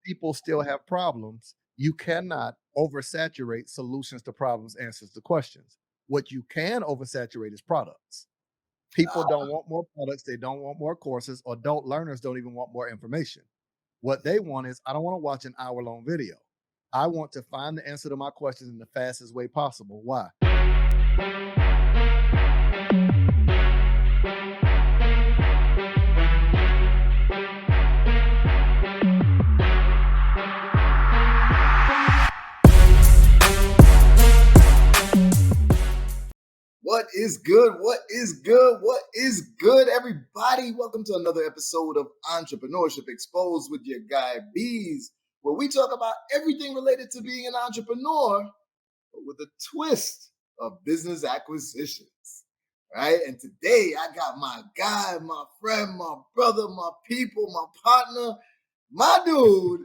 people still have problems. You cannot oversaturate solutions to problems, answers to questions. What you can oversaturate is products. People don't want more products. They don't want more courses, or adult learners don't even want more information. What they want is, I don't want to watch an hour-long video. I want to find the answer to my questions in the fastest way possible. Why? What is good? What is good? What is good, everybody? Welcome to another episode of Entrepreneurship Exposed with your guy Beez, where we talk about everything related to being an entrepreneur, but with a twist of business acquisitions, right? And today I got my guy, my friend, my brother, my people, my partner, my dude,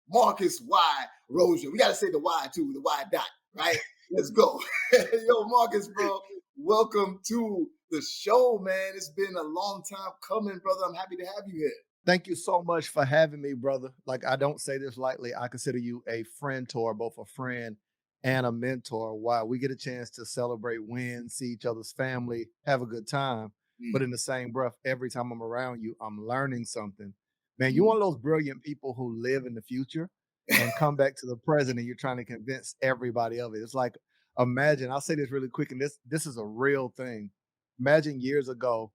Marcus Y. Rosier. We got to say the Y too, the Y dot, right? Let's go. Yo, Marcus, bro. Welcome to the show, man. It's been a long time coming, brother. I'm happy to have you here. Thank you so much for having me, brother. Like, I don't say this lightly. I consider you a friend-tor, both a friend and a mentor. Wow, we get a chance to celebrate wins, see each other's family, have a good time. But in the same breath, every time I'm around you, I'm learning something. Man, you're one of those brilliant people who live in the future and come back to the present, and you're trying to convince everybody of it. It's like, imagine, I'll say this really quick, and this is a real thing. Imagine years ago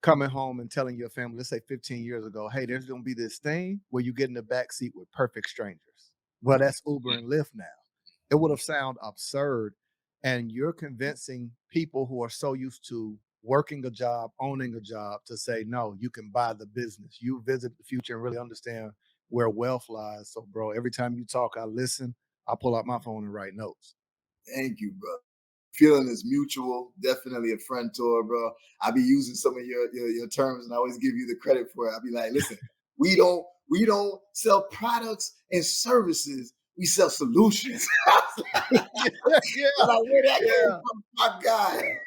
coming home and telling your family, let's say 15 years ago, hey, there's going to be this thing where you get in the back seat with perfect strangers. Well, that's Uber and Lyft now. It would have sounded absurd. And you're convincing people who are so used to working a job, owning a job, to say, no, you can buy the business. You visit the future and really understand where wealth lies. So, bro, every time you talk, I listen, I pull out my phone and write notes. Thank you, bro. Feeling is mutual. Definitely a friend tour, bro. I be using some of your terms, and I always give you the credit for it. I'll be like, listen, we don't sell products and services. We sell solutions. Yeah. Where that came from, my guy.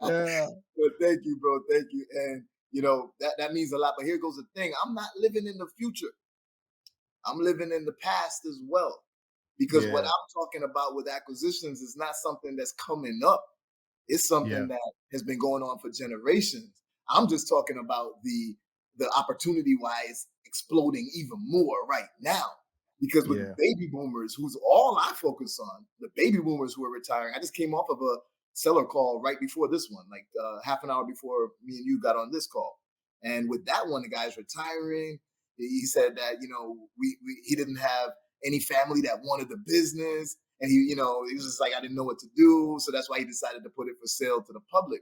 Yeah. But thank you, bro. Thank you. And you know, that means a lot. But here goes the thing. I'm not living in the future. I'm living in the past as well. Because what I'm talking about with acquisitions is not something that's coming up. It's something that has been going on for generations. I'm just talking about the opportunity why it's exploding even more right now. Because with the baby boomers, who's all I focus on, the baby boomers who are retiring. I just came off of a seller call right before this one, like half an hour before me and you got on this call. And with that one, the guy's retiring. He said that, you know, he didn't have any family that wanted the business. And he was just like, I didn't know what to do. So that's why he decided to put it for sale to the public.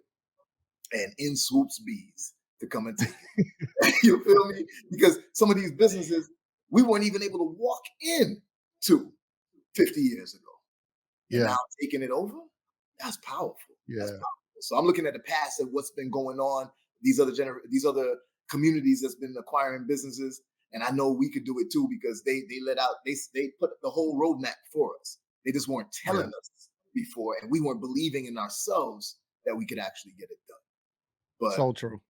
And in swoops Beez to come and take it. You feel me? Because some of these businesses, we weren't even able to walk in to 50 years ago. And now taking it over, that's powerful. That's powerful. So I'm looking at the past and what's been going on, these other communities that's been acquiring businesses. And I know we could do it too, because they put the whole roadmap for us. They just weren't telling us before, and we weren't believing in ourselves that we could actually get it done. But so true.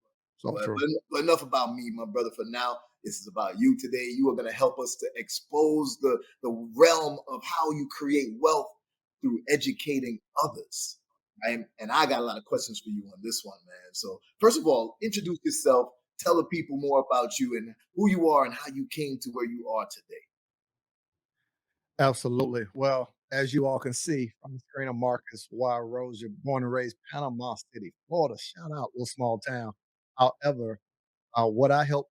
But enough about me, my brother. For now, this is about you today. You are going to help us to expose the realm of how you create wealth through educating others. Right? And I got a lot of questions for you on this one, man. So first of all, introduce yourself. Tell the people more about you and who you are and how you came to where you are today. Absolutely. Well, as you all can see from the screen, of Marcus Y. Rosier, born and raised Panama City, Florida. Shout out, little small town. However, what I help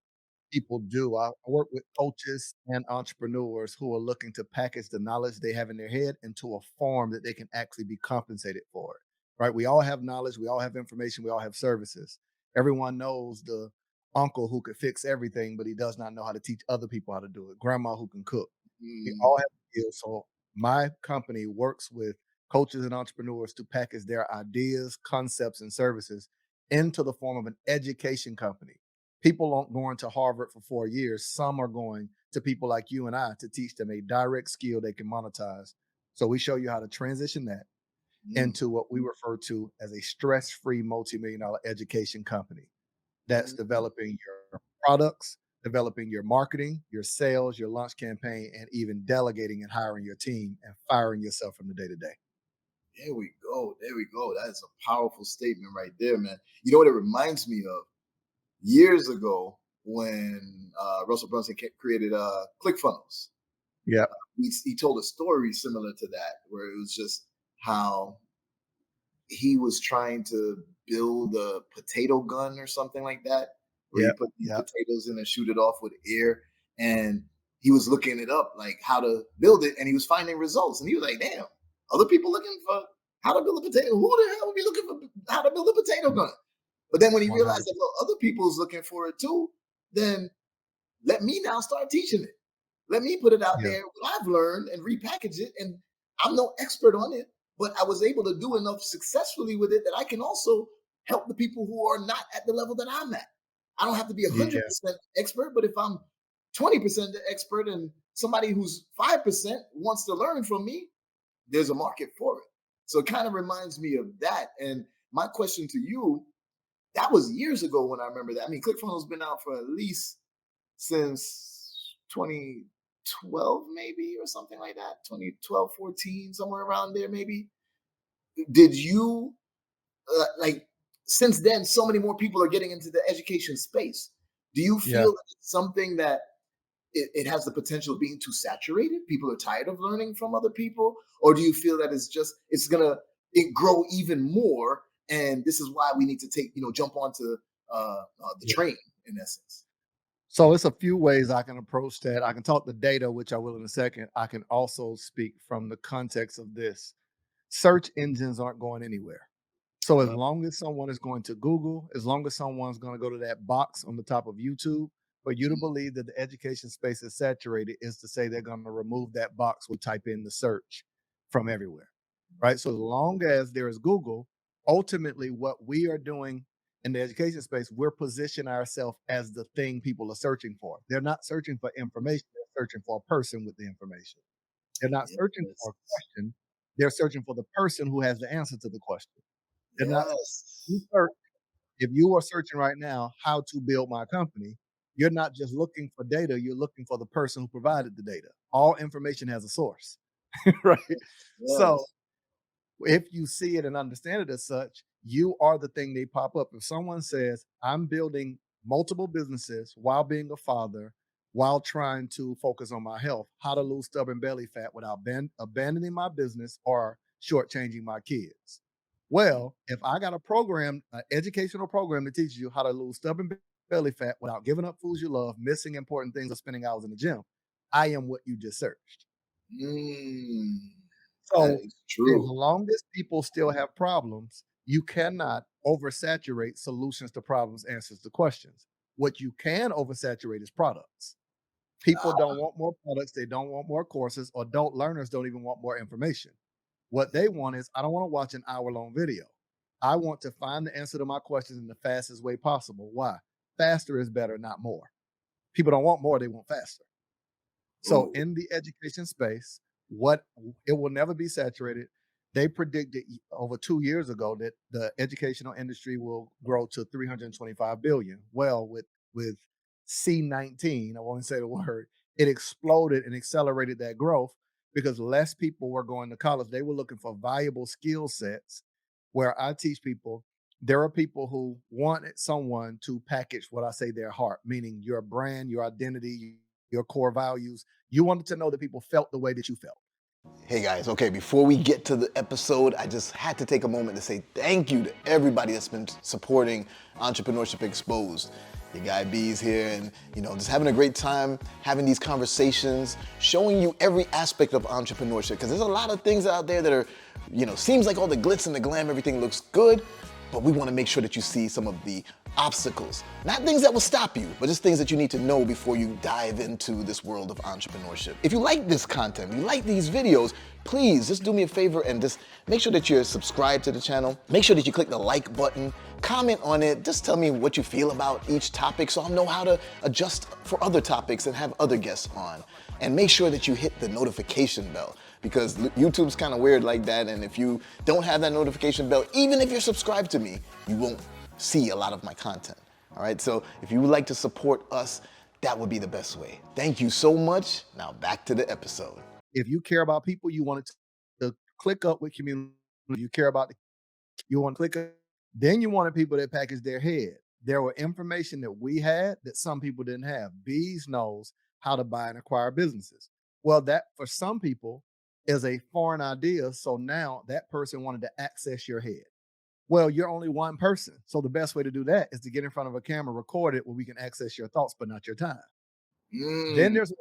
people do, I work with coaches and entrepreneurs who are looking to package the knowledge they have in their head into a form that they can actually be compensated for it. Right? We all have knowledge. We all have information. We all have services. Everyone knows the uncle who could fix everything, but he does not know how to teach other people how to do it. Grandma who can cook. We all have skills. So my company works with coaches and entrepreneurs to package their ideas, concepts, and services into the form of an education company. People aren't going to Harvard for 4 years. Some are going to people like you and I to teach them a direct skill they can monetize. So we show you how to transition that into what we refer to as a stress-free multi-million-dollar education company that's developing your products, developing your marketing, your sales, your launch campaign, and even delegating and hiring your team and firing yourself from the day to day. There we go. There we go. That is a powerful statement right there, man. You know what it reminds me of? Years ago, when Russell Brunson created ClickFunnels, Yeah, he told a story similar to that, where it was just how he was trying to build a potato gun or something like that, where yeah, you put these yeah, potatoes in and shoot it off with air. And he was looking it up, like how to build it, and he was finding results. And he was like, damn, other people looking for how to build a potato. Who the hell would be looking for how to build a potato gun? But then when he realized that, 100%. well, other people's looking for it too, then let me now start teaching it. Let me put it out Yeah, there, what I've learned, and repackage it. And I'm no expert on it, but I was able to do enough successfully with it that I can also help the people who are not at the level that I'm at. I don't have to be yeah. 100% expert, but if I'm 20% the expert and somebody who's 5% wants to learn from me, there's a market for it. So it kind of reminds me of that. And my question to you, that was years ago when I remember that. I mean, ClickFunnels been out for at least since 2012, maybe, or something like that. 2012, 14, somewhere around there, maybe. Did you, like, since then, so many more people are getting into the education space. Do you Yeah. feel that it's something that it has the potential of being too saturated? People are tired of learning from other people? Or do you feel that it's going to grow even more? And this is why we need to jump onto the Yeah. train, in essence. So it's a few ways I can approach that. I can talk the data, which I will in a second. I can also speak from the context of this. Search engines aren't going anywhere. So as Uh, long as someone is going to Google, as long as someone's going to go to that box on the top of YouTube, for you to believe that the education space is saturated is to say they're going to remove that box when you type in the search from everywhere, right? So as long as there is Google, ultimately what we are doing in the education space, we're positioning ourselves as the thing people are searching for. They're not searching for information, they're searching for a person with the information. They're not searching yes. for a question, they're searching for the person who has the answer to the question. They're not you Yes. search if you are searching right now how to build my company, you're not just looking for data, you're looking for the person who provided the data. All information has a source, right? So Yes. if you see it and understand it as such, you are the thing they pop up. If someone says, I'm building multiple businesses while being a father, while trying to focus on my health, how to lose stubborn belly fat without abandoning my business or shortchanging my kids. Well, if I got a program, an educational program that teaches you how to lose stubborn belly fat without giving up foods you love, missing important things, or spending hours in the gym, I am what you just searched. Mm, that So, is as true. long as people still have problems, you cannot oversaturate solutions to problems, answers to questions. What you can oversaturate is products. People don't want more products, they don't want more courses, or adult learners don't even want more information. What they want is, I don't want to watch an hour-long video. I want to find the answer to my questions in the fastest way possible. Why? Faster is better, not more. People don't want more, they want faster. So Ooh. in the education space, what it will never be saturated. They predicted over 2 years ago that the educational industry will grow to 325 billion. Well, with C19, I won't say the word, it exploded and accelerated that growth because less people were going to college. They were looking for valuable skill sets. Where I teach people, there are people who wanted someone to package what I say their heart, meaning your brand, your identity, your core values. You wanted to know that people felt the way that you felt. Hey guys, okay, before we get to the episode, I just had to take a moment to say thank you to everybody that's been supporting Entrepreneurship Exposed. Your guy Beez here, and just having a great time having these conversations, showing you every aspect of entrepreneurship, because there's a lot of things out there that are, seems like all the glitz and the glam, everything looks good, but we want to make sure that you see some of the obstacles. Not things that will stop you, but just things that you need to know before you dive into this world of entrepreneurship. If you like this content, you like these videos, please just do me a favor and just make sure that you're subscribed to the channel. Make sure that you click the like button, comment on it, just tell me what you feel about each topic so I'll know how to adjust for other topics and have other guests on. And make sure that you hit the notification bell, because YouTube's kind of weird like that, and if you don't have that notification bell, even if you're subscribed to me, you won't see a lot of my content. All right, so if you would like to support us, that would be the best way. Thank you so much. Now back to the episode. If you care about people, you want it to click up with community. You care about you want to click up. Then you wanted people that package their head. There were information that we had that some people didn't have. Beez knows how to buy and acquire businesses. Well, that for some people is a foreign idea. So now that person wanted to access your head. Well, you're only one person. So the best way to do that is to get in front of a camera, record it where we can access your thoughts, but not your time. Then there's,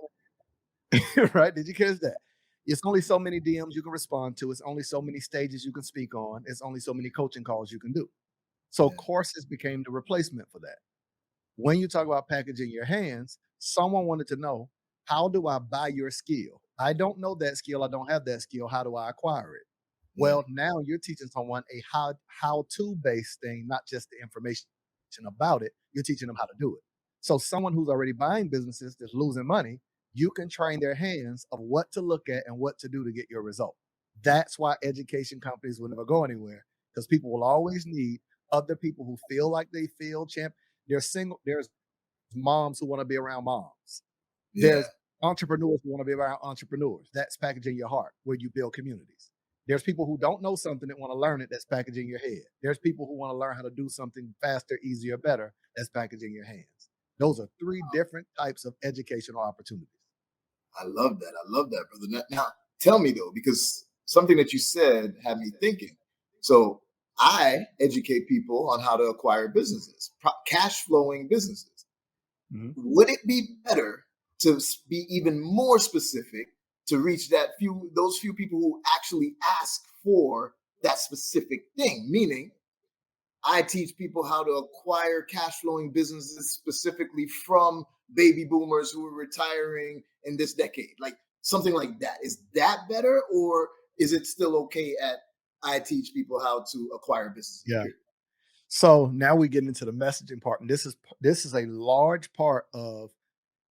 right? Did you catch that? It's only so many DMs you can respond to. It's only so many stages you can speak on. It's only so many coaching calls you can do. So courses became the replacement for that. When you talk about packaging your hands, someone wanted to know, how do I buy your skill? I don't know that skill. I don't have that skill. How do I acquire it? Well, now you're teaching someone a how-to based thing, not just the information about it. You're teaching them how to do it. So someone who's already buying businesses that's losing money, you can train their hands of what to look at and what to do to get your result. That's why education companies will never go anywhere, because people will always need other people who feel like they feel champ. There's moms who want to be around moms. There's entrepreneurs who want to be around entrepreneurs. That's packaging your heart, where you build communities. There's people who don't know something that want to learn it. That's packaging your head. There's people who want to learn how to do something faster, easier, better. That's packaging your hands. Those are three different types of educational opportunities. I love that. I love that, brother. Now, tell me though, because something that you said had me thinking. So I educate people on how to acquire businesses, cash flowing businesses. Mm-hmm. Would it be better to be even more specific to reach those few people who actually ask for that specific thing? Meaning, I teach people how to acquire cash flowing businesses specifically from baby boomers who are retiring in this decade, like something like that. Is that better, or is it still okay at I teach people how to acquire businesses? Yeah. So now we get into the messaging part, and this is a large part of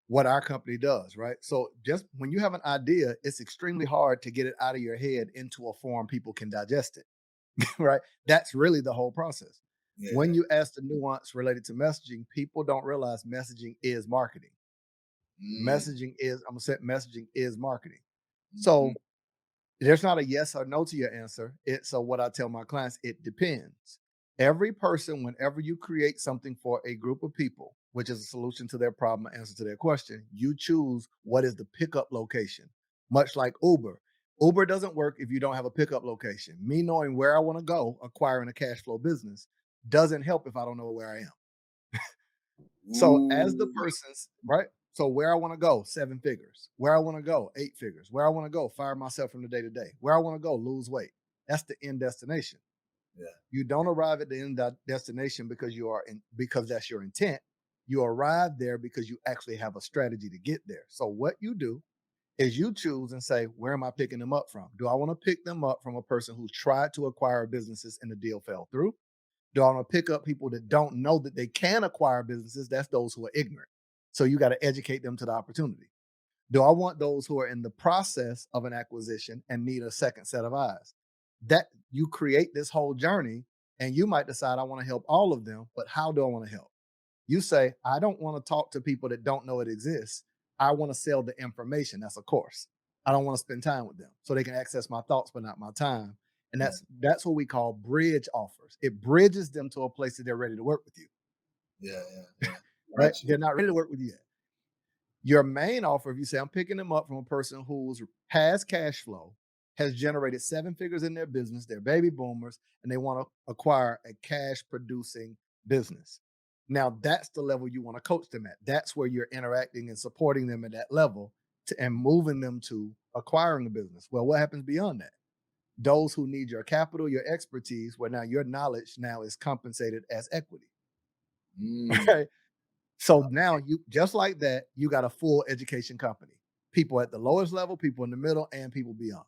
what our company does, right? So just when you have an idea, it's extremely hard to get it out of your head into a form people can digest it, right? That's really the whole process. Yeah. When you ask the nuance related to messaging, people don't realize messaging is marketing. Messaging is marketing. So there's not a yes or no to your answer. So what I tell my clients, it depends. Every person, whenever you create something for a group of people, which is a solution to their problem, answer to their question, you choose what is the pickup location. Much like Uber. Uber doesn't work if you don't have a pickup location. Me knowing where I want to go, acquiring a cash flow business, doesn't help if I don't know where I am. So as the person's, right? So where I want to go, 7 figures. Where I want to go, 8 figures. Where I want to go, fire myself from the day to day. Where I want to go, lose weight. That's the end destination. Yeah. You don't arrive at the end destination because that's your intent. You arrive there because you actually have a strategy to get there. So what you do is you choose and say, where am I picking them up from? Do I want to pick them up from a person who tried to acquire businesses and the deal fell through? Do I want to pick up people that don't know that they can acquire businesses? That's those who are ignorant. So you got to educate them to the opportunity. Do I want those who are in the process of an acquisition and need a second set of eyes? That you create this whole journey, and you might decide I want to help all of them, but how do I want to help? You say, I don't want to talk to people that don't know it exists. I want to sell the information. That's a course. I don't want to spend time with them so they can access my thoughts, but not my time. And that's what we call bridge offers. It bridges them to a place that they're ready to work with you. Yeah. Right? They're not ready to work with you yet. Your main offer, if you say, I'm picking them up from a person who has cash flow, has generated 7 figures in their business, they're baby boomers, and they want to acquire a cash producing business. Now, that's the level you want to coach them at. That's where you're interacting and supporting them at that level and moving them to acquiring a business. Well, what happens beyond that? Those who need your capital, your expertise, where now your knowledge now is compensated as equity. Okay. So now you, just like that, you got a full education company. People at the lowest level, people in the middle, and people beyond.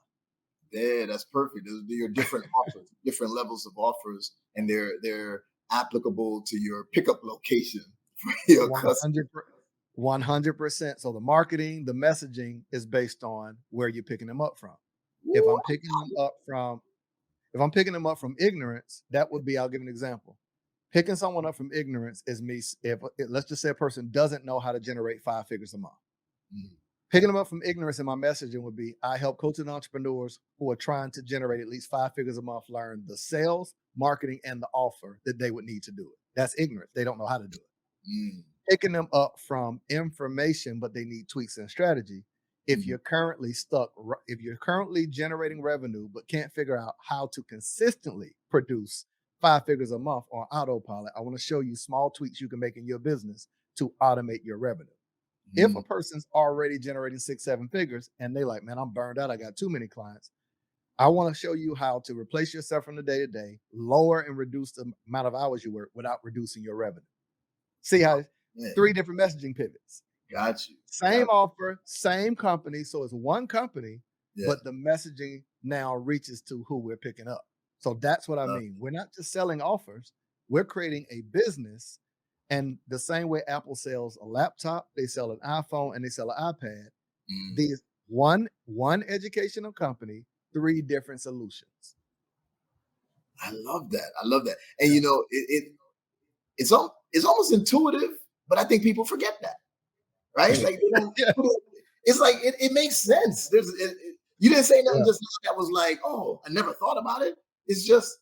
Yeah, that's perfect. Those are your different offers, different levels of offers, and they're applicable to your pickup location for your customer. 100%. So the marketing, the messaging is based on where you're picking them up from. If I'm picking them up from ignorance, that would be, I'll give an example. Picking someone up from ignorance is me. If let's just say a person doesn't know how to generate 5 figures a month. Mm. Picking them up from ignorance in my messaging would be, I help coaching entrepreneurs who are trying to generate at least 5 figures a month learn the sales, marketing, and the offer that they would need to do it. That's ignorance. They don't know how to do it. Mm. Picking them up from information, but they need tweaks and strategy. If you're currently stuck, if you're currently generating revenue, but can't figure out how to consistently produce 5 figures a month on autopilot, I want to show you small tweaks you can make in your business to automate your revenue. If a person's already generating 6, 7 figures and they like, man, I'm burned out, I got too many clients, I want to show you how to replace yourself from the day to day, lower and reduce the amount of hours you work without reducing your revenue. See how 3 different messaging pivots. Got you. Same offer, same company. So it's one company, but the messaging now reaches to who we're picking up. So that's what I mean. We're not just selling offers. We're creating a business. And the same way Apple sells a laptop, they sell an iPhone, and they sell an iPad. These one educational company, 3 different solutions. I love that. I love that. And you know, it's almost intuitive, but I think people forget that. Right? Like they don't, it's like it makes sense. You didn't say nothing just now that was like, oh, I never thought about it. It's just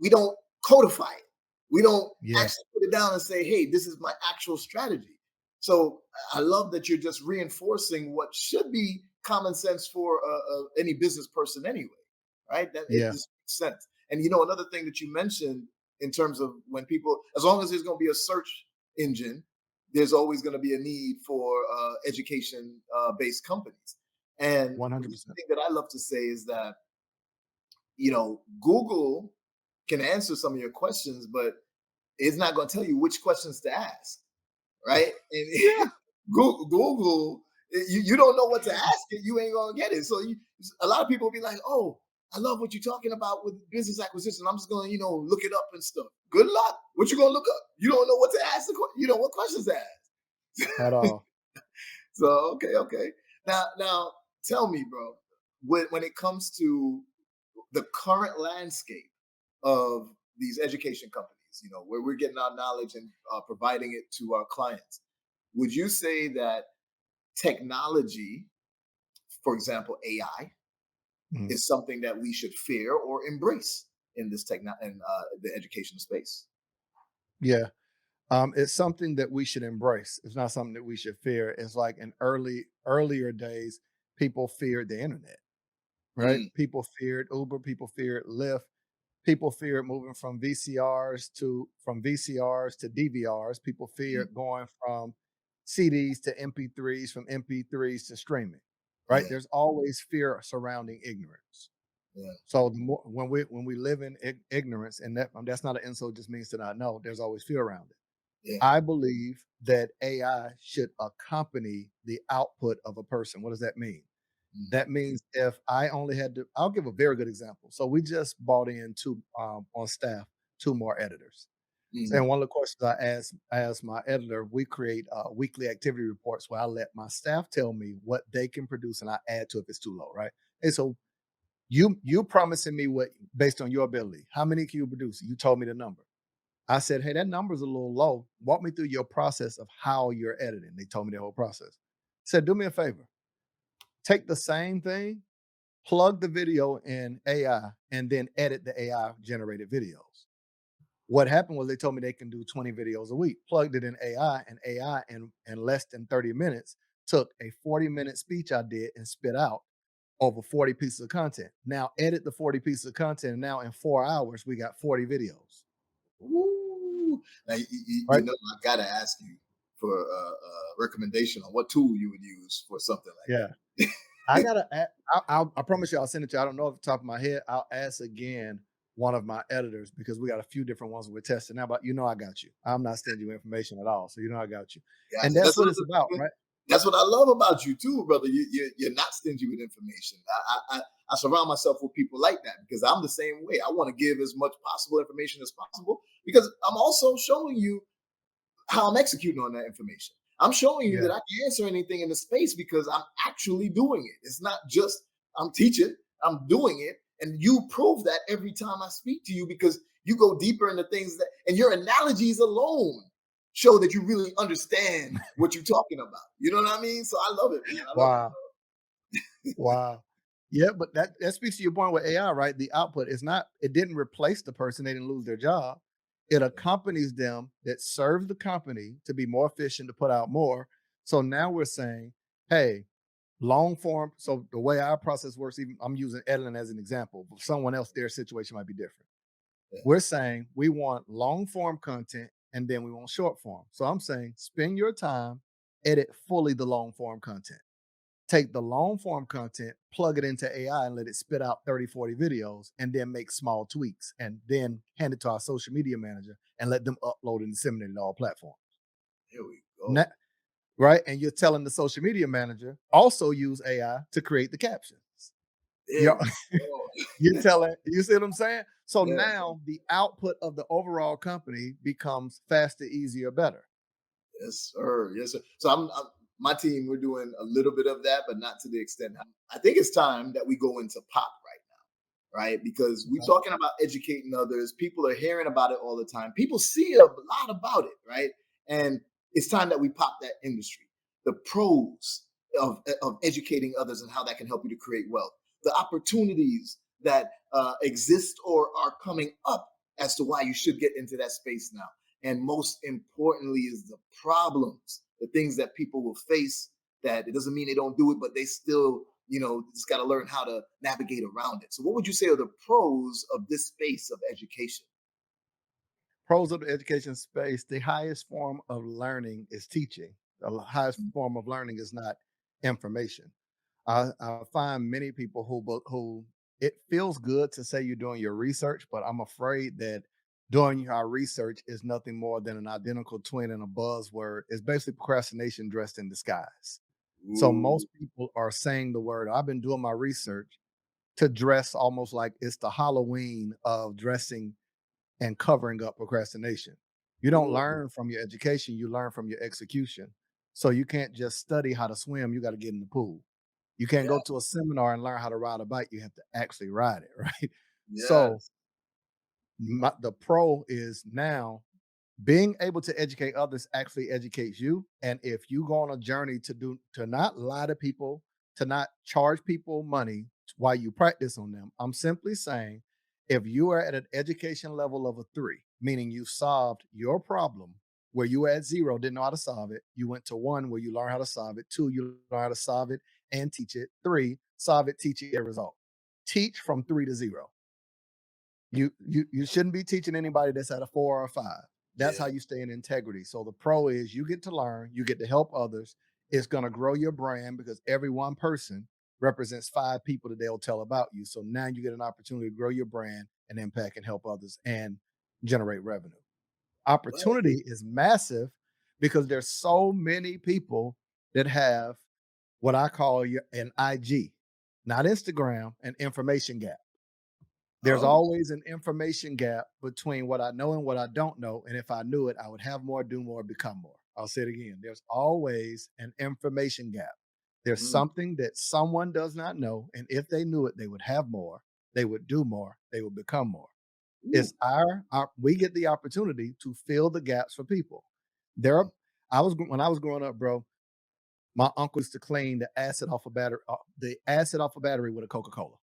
we don't codify it. We don't actually put it down and say, hey, this is my actual strategy. So I love that you're just reinforcing what should be common sense for any business person anyway, right? That it just makes sense. And you know, another thing that you mentioned in terms of when people, as long as there's going to be a search engine, there's always going to be a need for education-based companies. And 100%. the thing that I love to say is that, you know, Google can answer some of your questions, but it's not going to tell you which questions to ask, right? And Google, you don't know what to ask it, you ain't going to get it. So a lot of people will be like, oh, I love what you're talking about with business acquisition. I'm just going to, you know, look it up and stuff. Good luck. What you going to look up? You don't know what to ask. You know what questions to ask. At all. So, okay. Now, tell me, bro, when it comes to the current landscape of these education companies, you know, where we're getting our knowledge and providing it to our clients, would you say that technology, for example, AI, is something that we should fear or embrace in this the education space? Yeah. It's something that we should embrace. It's not something that we should fear. It's like in earlier days, people feared the internet, right? People feared Uber, people feared Lyft, people feared moving from VCRs to DVRs. People feared going from CDs to MP3s, from MP3s to streaming. Right? There's always fear surrounding ignorance. So when we live in ignorance, and that's not an insult, just means to not know, there's always fear around it. I believe that AI should accompany the output of a person. What does that mean? That means if I only had to, I'll give a very good example. So we just brought in on staff 2 more editors. And one of the questions I asked my editor, we create weekly activity reports where I let my staff tell me what they can produce and I add to if it's too low, right? And so you promising me what based on your ability, how many can you produce? You told me the number. I said, hey, that number's a little low. Walk me through your process of how you're editing. They told me the whole process. I said, do me a favor. Take the same thing, plug the video in AI, and then edit the AI generated videos. What happened was they told me they can do 20 videos a week, plugged it in AI, and AI in less than 30 minutes took a 40-minute speech I did and spit out over 40 pieces of content. Now edit the 40 pieces of content, and now in 4 hours, we got 40 videos. Ooh. Now, you know, I got to ask you for a recommendation on what tool you would use for something like that. I promise you, I'll send it to you. I don't know off the top of my head. I'll ask again one of my editors because we got a few different ones we're testing now, but you know I got you. I'm not sending you information at all, so you know I got you. Gotcha. And that's what it's about, right? That's what I love about you too, brother. You're not stingy with information. I surround myself with people like that because I'm the same way. I want to give as much possible information as possible because I'm also showing you how I'm executing on that information. I'm showing you that I can answer anything in the space because I'm actually doing it. It's not just I'm teaching, I'm doing it. And you prove that every time I speak to you because You go deeper into things that, and your analogies alone show that you really understand what you're talking about. You know what I mean? So I love it, man. I love Wow. Wow. Yeah, but that speaks to your point with AI, right? The output is not, it didn't replace the person, they didn't lose their job. It accompanies them, that serves the company to be more efficient, to put out more. So now we're saying, hey, long form. So the way our process works, even I'm using editing as an example, but someone else, their situation might be different. it. We're saying we want long form content and then we want short form. So I'm saying spend your time, edit fully the long form content. Take the long form content, plug it into AI and let it spit out 30, 40 videos and then make small tweaks and then hand it to our social media manager and let them upload and disseminate it to all platforms. Here we go. Now, right? And you're telling the social media manager also use AI to create the captions. There You're, we go. you're telling, you see what I'm saying? So Yeah. now the output of the overall company becomes faster, easier, better. Yes, sir. Yes, sir. So my team, we're doing a little bit of that, but not to the extent. I think it's time that we go into pop right? Because we're talking about educating others. People are hearing about it all the time. People see a lot about it, right? And it's time that we pop that industry. The pros of educating others and how that can help you to create wealth. The opportunities that exist or are coming up as to why you should get into that space now. And most importantly is the problems, the things that people will face, that it doesn't mean they don't do it, but they still, just got to learn how to navigate around it. So what would you say are the pros of this space of education? Pros of the education space, the highest form of learning is teaching. The highest form of learning is not information. I find many people who it feels good to say you're doing your research, but I'm afraid that doing our research is nothing more than an identical twin and a buzzword. It's basically procrastination dressed in disguise. So Ooh, most people are saying the word, I've been doing my research, to dress almost like it's the Halloween of dressing and covering up procrastination. You don't ooh, learn from your education, you learn from your execution. So you can't just study how to swim, you got to get in the pool. You can't go to a yes, seminar and learn how to ride a bike, you have to actually ride it, right? So yes. the pro is now being able to educate others actually educates you. And if you go on a journey to not lie to people, to not charge people money while you practice on them, I'm simply saying if you are at an education level of a 3, meaning you solved your problem where you were at 0, didn't know how to solve it, you went to 1 where you learn how to solve it, 2, you learn how to solve it and teach it, 3, solve it, teach it, get a result. Teach from 3 to 0. You shouldn't be teaching anybody that's at a 4 or a 5. That's how Yeah. you stay in integrity. So the pro is you get to learn, you get to help others. It's going to grow your brand because every one person represents 5 people that they'll tell about you. So now you get an opportunity to grow your brand and impact and help others and generate revenue. Well, Opportunity is massive because there's so many people that have what I call an IG, not Instagram, an information gap. There's oh, always an information gap between what I know and what I don't know. And if I knew it, I would have more, do more, become more. I'll say it again. There's always an information gap. There's mm, something that someone does not know. And if they knew it, they would have more, they would do more, they would become more. ooh, It's our we get the opportunity to fill the gaps for people. There are, when I was growing up, bro, my uncle used to clean the acid off a battery with a Coca-Cola.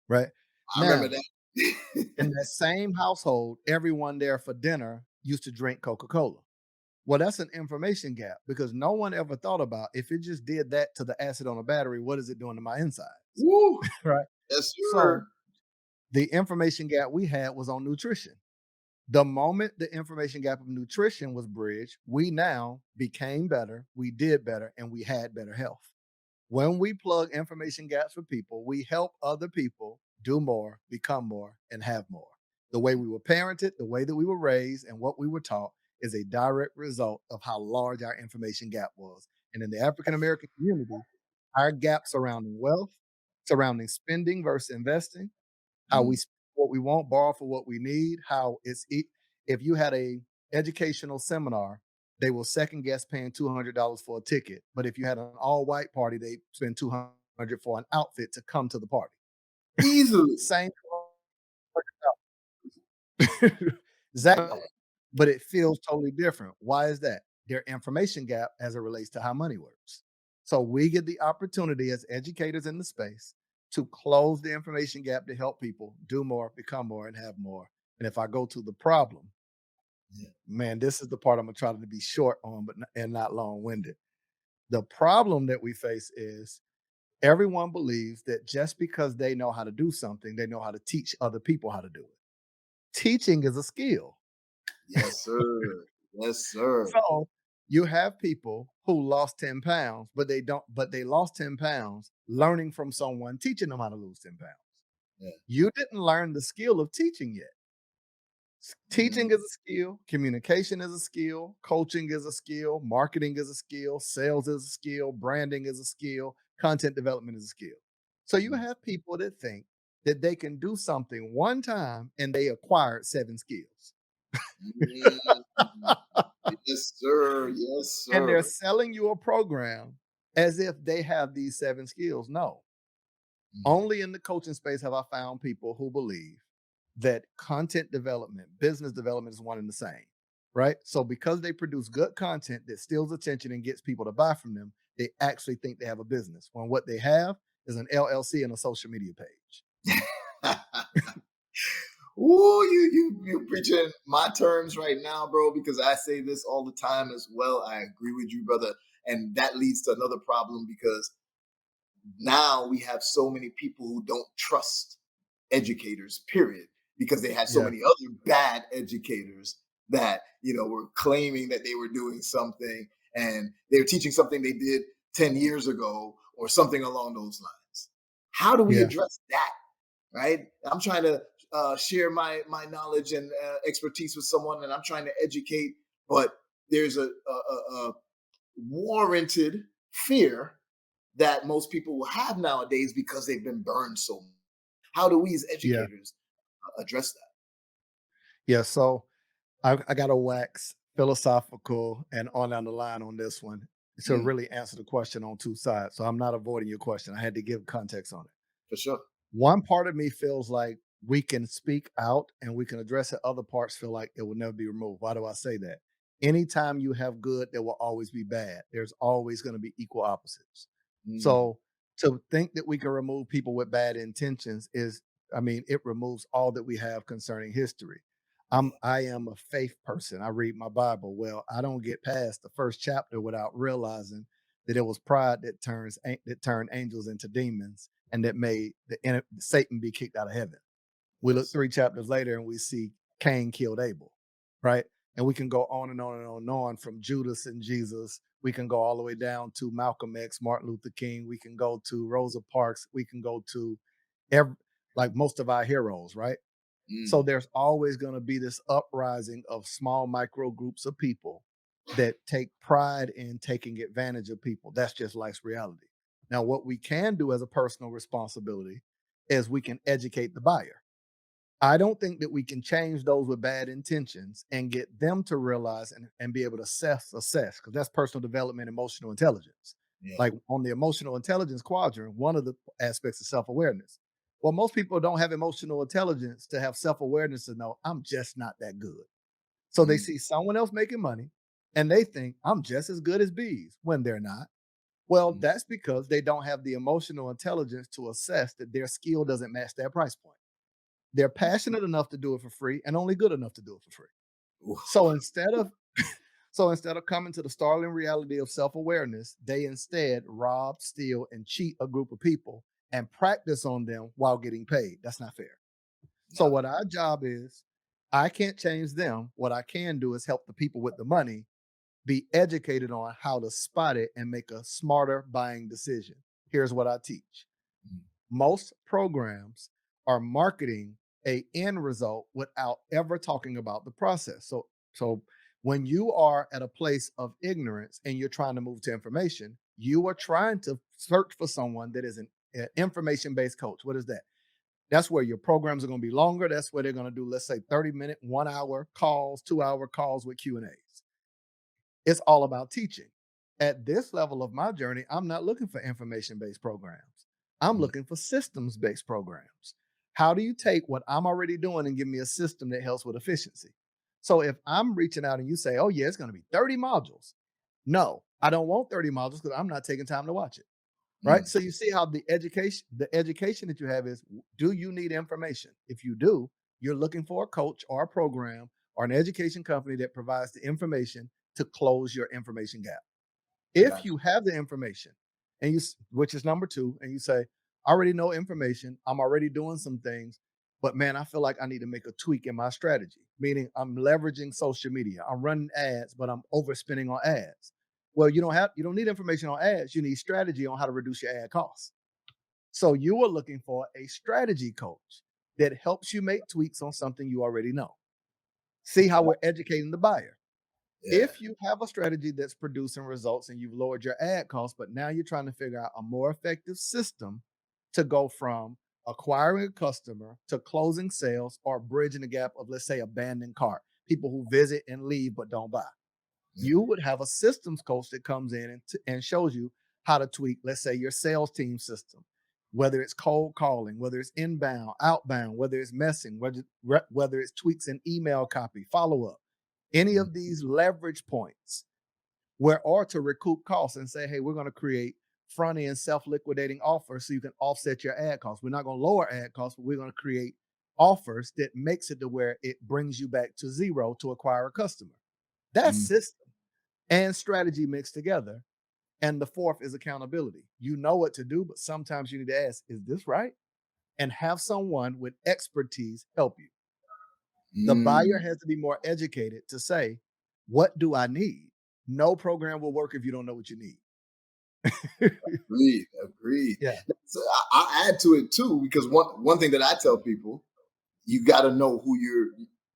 Right. I remember Now, in that. that same household, everyone there for dinner used to drink Coca-Cola. Well, that's an information gap because no one ever thought about if it just did that to the acid on a battery, what is it doing to my insides? Woo, Right. yes, So sir. the information gap we had was on nutrition. The moment the information gap of nutrition was bridged, we now became better, we did better, and we had better health. When we plug information gaps for people, we help other people do more, become more, and have more. The way we were parented, the way that we were raised, and what we were taught is a direct result of how large our information gap was. And in the African American community, our gap surrounding wealth, surrounding spending versus investing, how we Mm. spend what we want, borrow for what we need, if you had a educational seminar, they will second guess paying $200 for a ticket. But if you had an all white party, they spend 200 for an outfit to come to the party. Easily. Same. Exactly. But it feels totally different. Why is that? Their information gap as it relates to how money works. So we get the opportunity as educators in the space to close the information gap to help people do more, become more, and have more. And if I go to the problem, Yeah. man, this is the part I'm gonna try to be short on, and not long-winded. The problem that we face is everyone believes that just because they know how to do something, they know how to teach other people how to do it. Teaching is a skill. Yes, sir. Yes, sir. So you have people who lost 10 pounds, but they lost 10 pounds learning from someone teaching them how to lose 10 pounds. Yeah. You didn't learn the skill of teaching yet. Teaching Mm, is a skill, communication is a skill, coaching is a skill, marketing is a skill, sales is a skill, branding is a skill, content development is a skill. So you mm, have people that think that they can do something one time and they acquired 7 skills. mm. Yes, sir. Yes, And they're sir. selling you a program as if they have these 7 skills. No. Mm, Only in the coaching space have I found people who believe that content development, business development is one and the same, right? So because they produce good content that steals attention and gets people to buy from them, they actually think they have a business when what they have is an LLC and a social media page. Ooh, you preaching my terms right now, bro, because I say this all the time as well. I agree with you, brother. And that leads to another problem because now we have so many people who don't trust educators, period, because they had so Yeah. many other bad educators that, were claiming that they were doing something and they were teaching something they did 10 years ago or something along those lines. How do we Yeah. address that? Right? I'm trying to share my knowledge and expertise with someone, and I'm trying to educate, but there's a warranted fear that most people will have nowadays because they've been burned so much. How do we as Yeah. educators address that? Yeah. So I got to wax philosophical and on down the line on this one to Mm, really answer the question on two sides. So I'm not avoiding your question. I had to give context on it. for sure. One part of me feels like we can speak out and we can address it. Other parts feel like it will never be removed. Why do I say that? Anytime you have good, there will always be bad. There's always going to be equal opposites. Mm, So to think that we can remove people with bad intentions is, I mean, it removes all that we have concerning history. yeah. I am a faith person. I read my Bible. Well, I don't get past the first chapter without realizing that it was pride that turned angels into demons and that made Satan be kicked out of heaven. We look Yes. 3 chapters later and we see Cain killed Abel, right? And we can go on and on and on and on from Judas and Jesus. We can go all the way down to Malcolm X, Martin Luther King. We can go to Rosa Parks. We can go to every, like most of our heroes, right? So Mm, there's always going to be this uprising of small micro groups of people that take pride in taking advantage of people. That's just life's reality. Now, what we can do as a personal responsibility is we can educate the buyer. I don't think that we can change those with bad intentions and get them to realize and be able to assess, because that's personal development, emotional intelligence. yeah. Like on the emotional intelligence quadrant, one of the aspects is self-awareness. Well, most people don't have emotional intelligence to have self-awareness to know I'm just not that good. So they Mm, see someone else making money and they think I'm just as good as Beez when they're not. Well, mm, that's because they don't have the emotional intelligence to assess that their skill doesn't match their price point. They're mm. passionate enough to do it for free and only good enough to do it for free. Oof. So instead of coming to the startling reality of self-awareness, they instead rob, steal, and cheat a group of people and practice on them while getting paid. That's not fair. So No. what our job is, I can't change them. What I can do is help the people with the money be educated on how to spot it and make a smarter buying decision. Here's what I teach. Mm, Most programs are marketing a end result without ever talking about the process. So when you are at a place of ignorance and you're trying to move to information, you are trying to search for someone that is an information-based coach. What is that? That's where your programs are going to be longer. That's where they're going to do, let's say, 30-minute, 1 hour calls, 2 hour calls with Q&As. It's all about teaching. At this level of my journey, I'm not looking for information-based programs. I'm mm, looking for systems-based programs. How do you take what I'm already doing and give me a system that helps with efficiency? So if I'm reaching out and you say, oh, yeah, it's going to be 30 modules. No, I don't want 30 modules because I'm not taking time to watch it. Right. Mm. So you see how the education that you have is, do you need information? If you do, you're looking for a coach or a program or an education company that provides the information to close your information gap. If Gotcha. you have the information and which is number two, and you say, I already know information, I'm already doing some things, but man, I feel like I need to make a tweak in my strategy, meaning I'm leveraging social media, I'm running ads, but I'm overspending on ads. Well, you don't need information on ads, you need strategy on how to reduce your ad costs. So you are looking for a strategy coach that helps you make tweaks on something you already know. See how we're educating the buyer. Yeah. If you have a strategy that's producing results and you've lowered your ad costs, but now you're trying to figure out a more effective system to go from acquiring a customer to closing sales or bridging the gap of, let's say, abandoned cart, people who visit and leave but don't buy. You would have a systems coach that comes in and shows you how to tweak, let's say, your sales team system, whether it's cold calling, whether it's inbound, outbound, whether it's messing, whether it's tweaks in email copy, follow up, any of these leverage points or to recoup costs and say, hey, we're going to create front end self-liquidating offers so you can offset your ad costs. We're not going to lower ad costs, but we're going to create offers that makes it to where it brings you back to zero to acquire a customer. That's system and strategy mixed together. And the fourth is accountability. You know what to do, but sometimes you need to ask, is this right? And have someone with expertise help you. The buyer has to be more educated to say, what do I need? No program will work if you don't know what you need. Agreed. Yeah. So I'll add to it too, because one thing that I tell people, you got to know who you're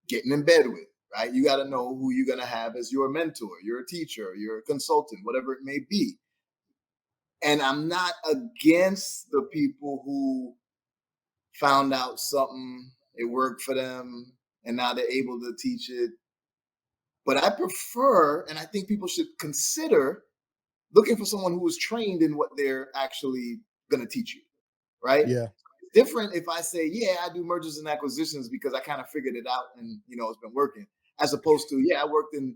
getting in bed with, right? You got to know who you're going to have as your mentor, your teacher, your consultant, whatever it may be. And I'm not against the people who found out something, it worked for them, and now they're able to teach it. But I prefer, and I think people should consider looking for someone who is trained in what they're actually going to teach you, right? Yeah. It's different if I say, yeah, I do mergers and acquisitions because I kind of figured it out and, it's been working, as opposed to, yeah, I worked in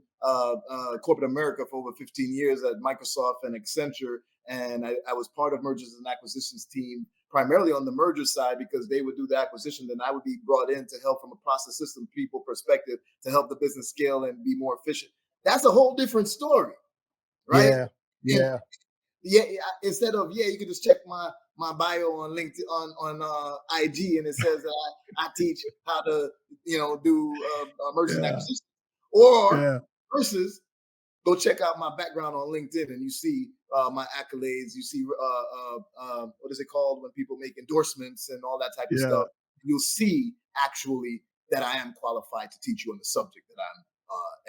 corporate America for over 15 years at Microsoft and Accenture, and I was part of mergers and acquisitions team primarily on the merger side because they would do the acquisition, then I would be brought in to help from a process system people perspective to help the business scale and be more efficient. That's a whole different story, right? Yeah. Yeah. Yeah, instead of you can just check my bio on LinkedIn on IG and it says I teach how to do mergers and acquisitions, or versus go check out my background on LinkedIn and you see my accolades, you see what is it called when people make endorsements and all that type of stuff. You'll see actually that I am qualified to teach you on the subject that I'm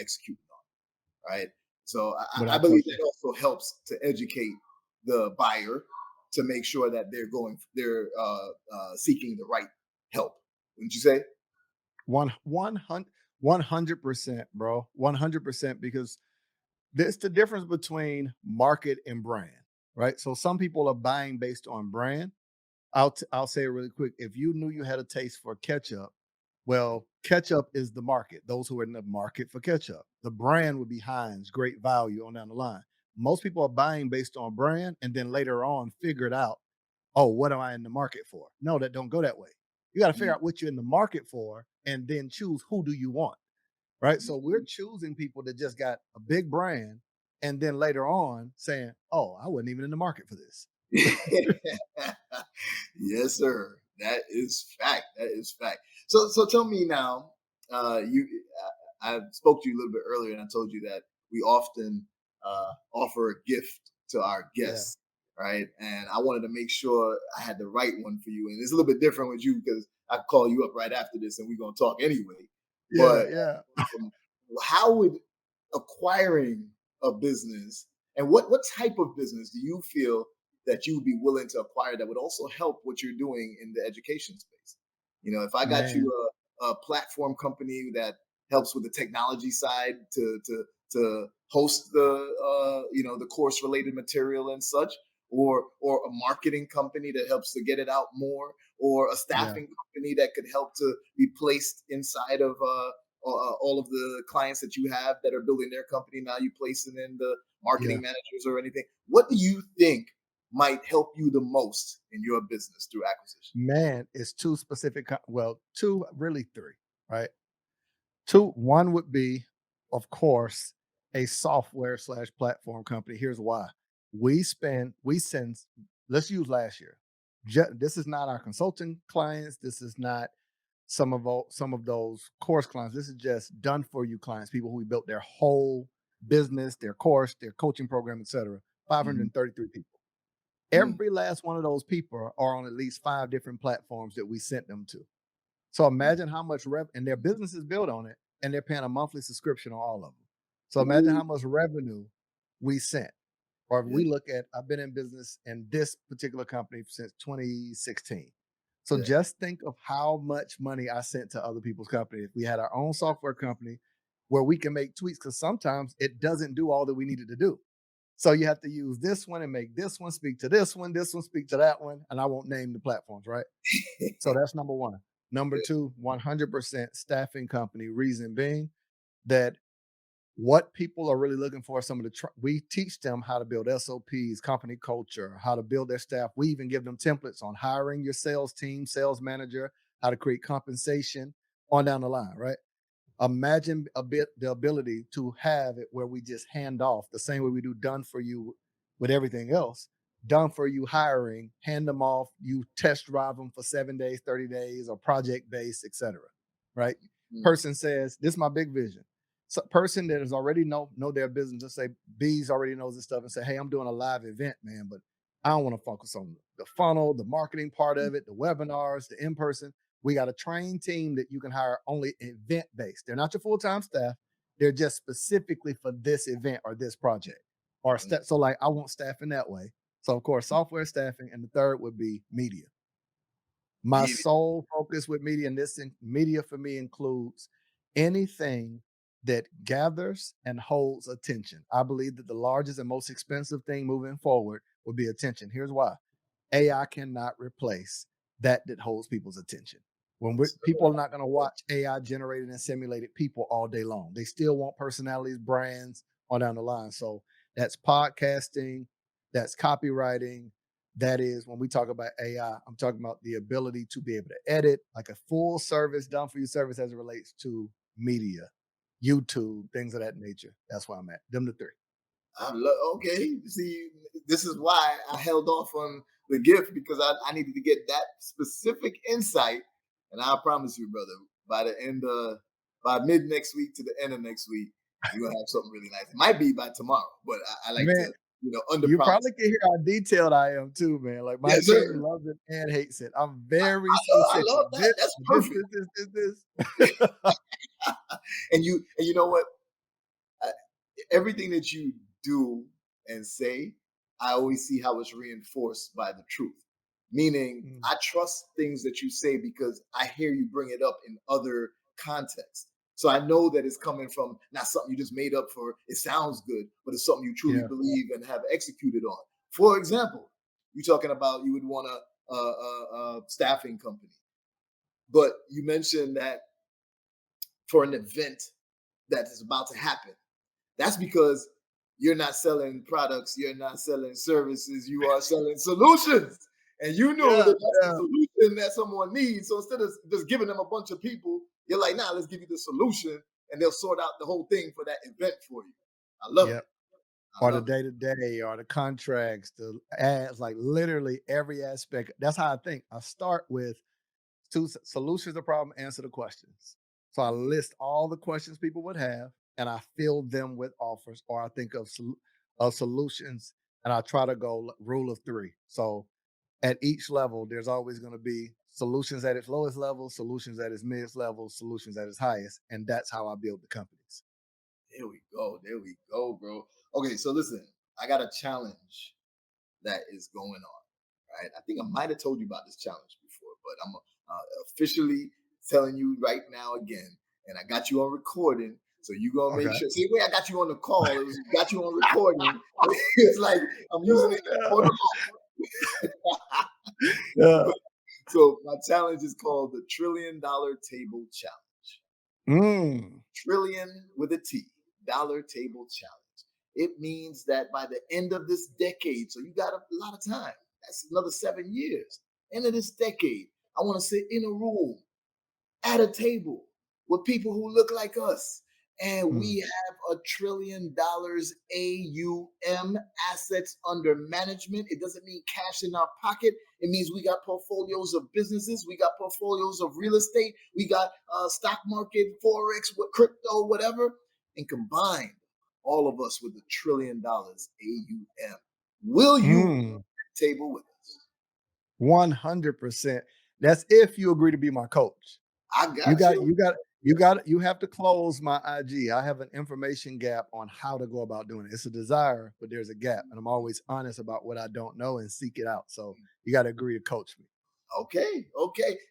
executing on, right? So I believe that also helps to educate the buyer to make sure that they're seeking the right help. Wouldn't you say? 100%, bro. 100%, because there's the difference between market and brand, right? So some people are buying based on brand. I'll say it really quick. If you knew you had a taste for ketchup, well, ketchup is the market. Those who are in the market for ketchup. The brand would be Heinz, great value on down the line. Most people are buying based on brand and then later on figure it out. Oh, what am I in the market for? No, that don't go that way. You got to figure out what you're in the market for and then choose who do you want. Right. So we're choosing people that just got a big brand and then later on saying, oh, I wasn't even in the market for this. Yes, sir. That is fact. That is fact. So tell me now, I spoke to you a little bit earlier and I told you that we often offer a gift to our guests, right? And I wanted to make sure I had the right one for you. And it's a little bit different with you because I could call you up right after this and we're going to talk anyway. But how would acquiring a business and what type of business do you feel that you would be willing to acquire that would also help what you're doing in the education space? If I got you a platform company that helps with the technology side to host the the course related material and such, or a marketing company that helps to get it out more, or a staffing company that could help to be placed inside of all of the clients that you have that are building their company. Now you placing in the marketing managers or anything. What do you think might help you the most in your business through acquisition? Man, it's two specific, well, two, really three, right? Two, one would be, of course, a software slash platform company. Here's why. We send, let's use last year. This is not our consulting clients. This is not some of those course clients. This is just done for you clients, people who we built their whole business, their course, their coaching program, etc. 533 people. Every last one of those people are on at least 5 different platforms that we sent them to. So imagine how much and their business is built on it, and they're paying a monthly subscription on all of them. So imagine how much revenue we sent. Or if we look at, I've been in business in this particular company since 2016. So just think of how much money I sent to other people's company. If we had our own software company where we can make tweaks, because sometimes it doesn't do all that we needed to do. So you have to use this one and make this one speak to this one speak to that one, and I won't name the platforms, right? So that's number one. Number two, 100% staffing company. Reason being that what people are really looking for, some of the, we teach them how to build SOPs, company culture, how to build their staff. We even give them templates on hiring your sales team, sales manager, how to create compensation on down the line, right? Imagine the ability to have it where we just hand off the same way we do done for you with everything else. Done for you hiring, hand them off, you test drive them for 7 days, 30 days, or project based, etc. Right? Person says, this is my big vision. So person that has already know their business, let's say Beez already knows this stuff and say, hey, I'm doing a live event, man, but I don't want to focus on the funnel, the marketing part of it, the webinars, the in-person. We got a trained team that you can hire only event-based. They're not your full-time staff. They're just specifically for this event or this project. Or so like I want staff in that way. So of course, software staffing, and the third would be media. My sole focus with media, and this media for me includes anything that gathers and holds attention. I believe that the largest and most expensive thing moving forward would be attention. Here's why. AI cannot replace that holds people's attention. When people are not going to watch AI generated and simulated people all day long. They still want personalities, brands on down the line. So that's podcasting, that's copywriting. That is, when we talk about AI, I'm talking about the ability to be able to edit, like a full service, done for you service as it relates to media, YouTube, things of that nature. That's where I'm at. Them the three. Okay. See, this is why I held off on the gift, because I needed to get that specific insight. And I promise you, brother, by mid next week to the end of next week, you're gonna have something really nice. It might be by tomorrow, but I like to, under. You probably can hear how detailed I am too, man. Like my team loves it and hates it. I'm very specific. I love that. That's perfect. This. And you know what? Everything that you do and say, I always see how it's reinforced by the truth. Meaning, I trust things that you say because I hear you bring it up in other contexts. So I know that it's coming from not something you just made up for, it sounds good, but it's something you truly believe and have executed on. For example, you're talking about you would want a staffing company, but you mentioned that for an event that is about to happen. That's because you're not selling products, you're not selling services, you are selling solutions. And you know that that's the solution that someone needs. So instead of just giving them a bunch of people, you're like, nah, let's give you the solution, and they'll sort out the whole thing for that event for you. I love it. Or the day-to-day, or the contracts, the ads, like literally every aspect. That's how I think. I start with solutions to the problem, answer the questions. So I list all the questions people would have, and I fill them with offers, or I think of solutions, and I try to go rule of 3. So at each level, there's always going to be solutions at its lowest level, solutions at its mid level, solutions at its highest. And that's how I build the companies. There we go, bro. Okay, so listen, I got a challenge that is going on, right? I think I might have told you about this challenge before, but I'm officially telling you right now again, and I got you on recording. So you gonna make Okay. sure. See, the way I got you on the call, it was got you on recording. It's like I'm using it for the Yeah. So my challenge is called the $1 Trillion Table Challenge. Trillion with a T, dollar table challenge. It means that by the end of this decade, so you got a lot of time. That's another 7 years. End of this decade, I want to sit in a room at a table with people who look like us. And we have $1 trillion AUM, assets under management. It doesn't mean cash in our pocket. It means we got portfolios of businesses. We got portfolios of real estate. We got stock market, Forex, crypto, whatever. And combined, all of us with $1 trillion AUM. Will you be at the table with us? 100%. That's if you agree to be my coach. I got You have to close my IG. I have an information gap on how to go about doing it. It's a desire, but there's a gap. And I'm always honest about what I don't know and seek it out. So you got to agree to coach me. Okay.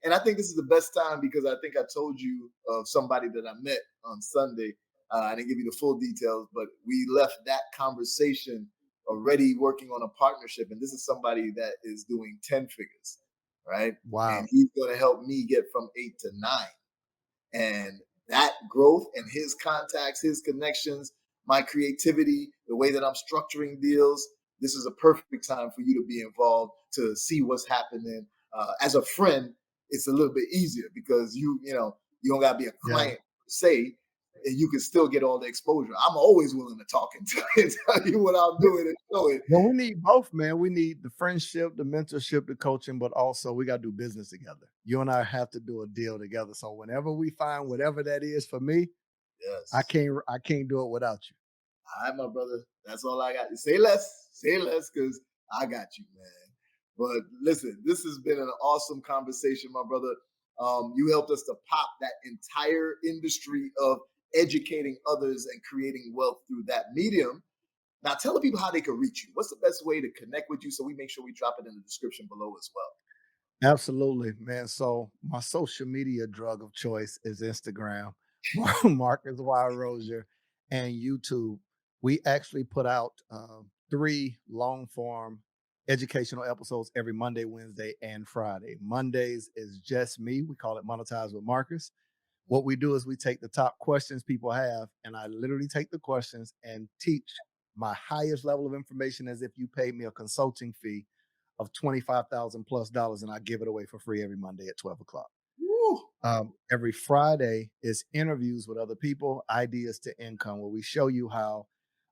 And I think this is the best time because I think I told you of somebody that I met on Sunday. I didn't give you the full details, but we left that conversation already working on a partnership. And this is somebody that is doing 10 figures, right? Wow. And he's going to help me get from 8 to 9. And that growth and his contacts, his connections, my creativity, the way that I'm structuring deals, this is a perfect time for you to be involved, to see what's happening. As a friend, it's a little bit easier because you don't got to be a client per se, and you can still get all the exposure. I'm always willing to talk and tell you what I'm doing and show it. Well, we need both, man. We need the friendship, the mentorship, the coaching, but also we got to do business together. You and I have to do a deal together. So whenever we find whatever that is for me, Yes, I can't do it without you. All right, my brother. That's all I got. Say less, because I got you, man. But listen, this has been an awesome conversation, my brother. You helped us to pop that entire industry of educating others and creating wealth through that medium. Now, tell the people how they can reach you. What's the best way to connect with you so we make sure we drop it in the description below as well? Absolutely, man. So my social media drug of choice is Instagram, Marcus Y. Rosier, and YouTube. We actually put out 3 long form educational episodes every Monday, Wednesday, and Friday. Mondays is just me. We call it Monetize with Marcus. What we do is we take the top questions people have, and I literally take the questions and teach my highest level of information as if you paid me a consulting fee of $25,000+ and I give it away for free every Monday at 12 o'clock. Every Friday is interviews with other people, ideas to income, where we show you how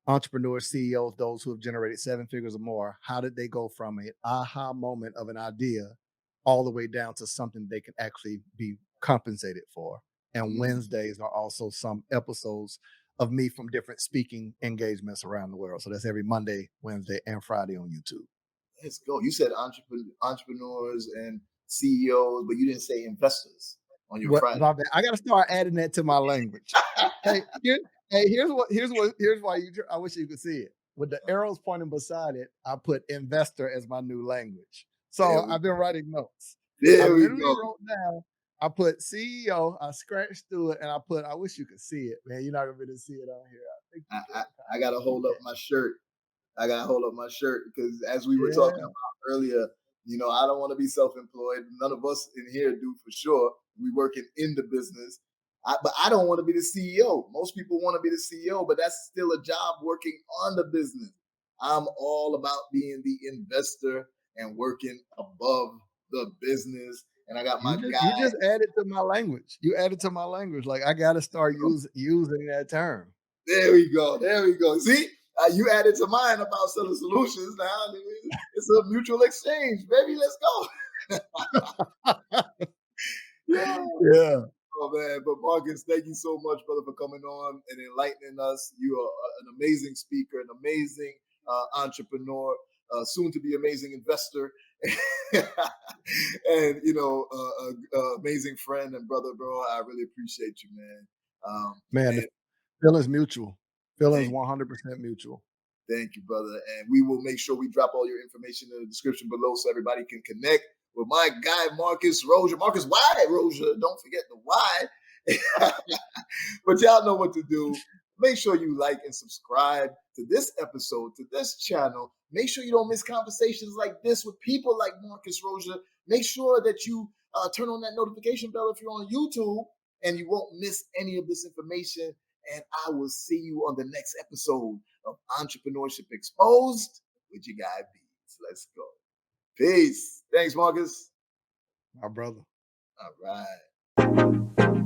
entrepreneurs, CEOs, those who have generated 7 figures or more, how did they go from an aha moment of an idea all the way down to something they can actually be compensated for. And Wednesdays are also some episodes of me from different speaking engagements around the world. So that's every Monday, Wednesday, and Friday on YouTube. Let's go. You said entrepreneurs and CEOs, but you didn't say investors on your Friday. I got to start adding that to my language. Here's why I wish you could see it. With the arrows pointing beside it, I put investor as my new language. So I've been writing notes. I literally wrote down, I put CEO, I scratched through it, and I wish you could see it, man. You're not going to be able to see it on here. I got to hold up my shirt. Because as we were talking about earlier, I don't want to be self-employed. None of us in here do for sure. We working in the business. But I don't want to be the CEO. Most people want to be the CEO, but that's still a job working on the business. I'm all about being the investor and working above the business. And I got my guy. You just added to my language. You added to my language. Like I got to start using that term. There we go. See, you added to mine about selling solutions. Now it's a mutual exchange, baby. Let's go. Yeah. Oh man, but Marcus, thank you so much, brother, for coming on and enlightening us. You are an amazing speaker, an amazing entrepreneur, soon to be amazing investor, and amazing friend and brother, bro. I really appreciate you, man. The feeling's mutual. Feeling's 100% mutual. Thank you, brother. And we will make sure we drop all your information in the description below so everybody can connect with my guy, Marcus Rosier. Marcus Y. Rosier. Don't forget the Y. But y'all know what to do. Make sure you like and subscribe to this episode, to this channel. Make sure you don't miss conversations like this with people like Marcus Rosier. Make sure that you turn on that notification bell if you're on YouTube, and you won't miss any of this information. And I will see you on the next episode of Entrepreneurship Exposed with your guy Beez. Let's go. Peace. Thanks, Marcus. My brother. All right.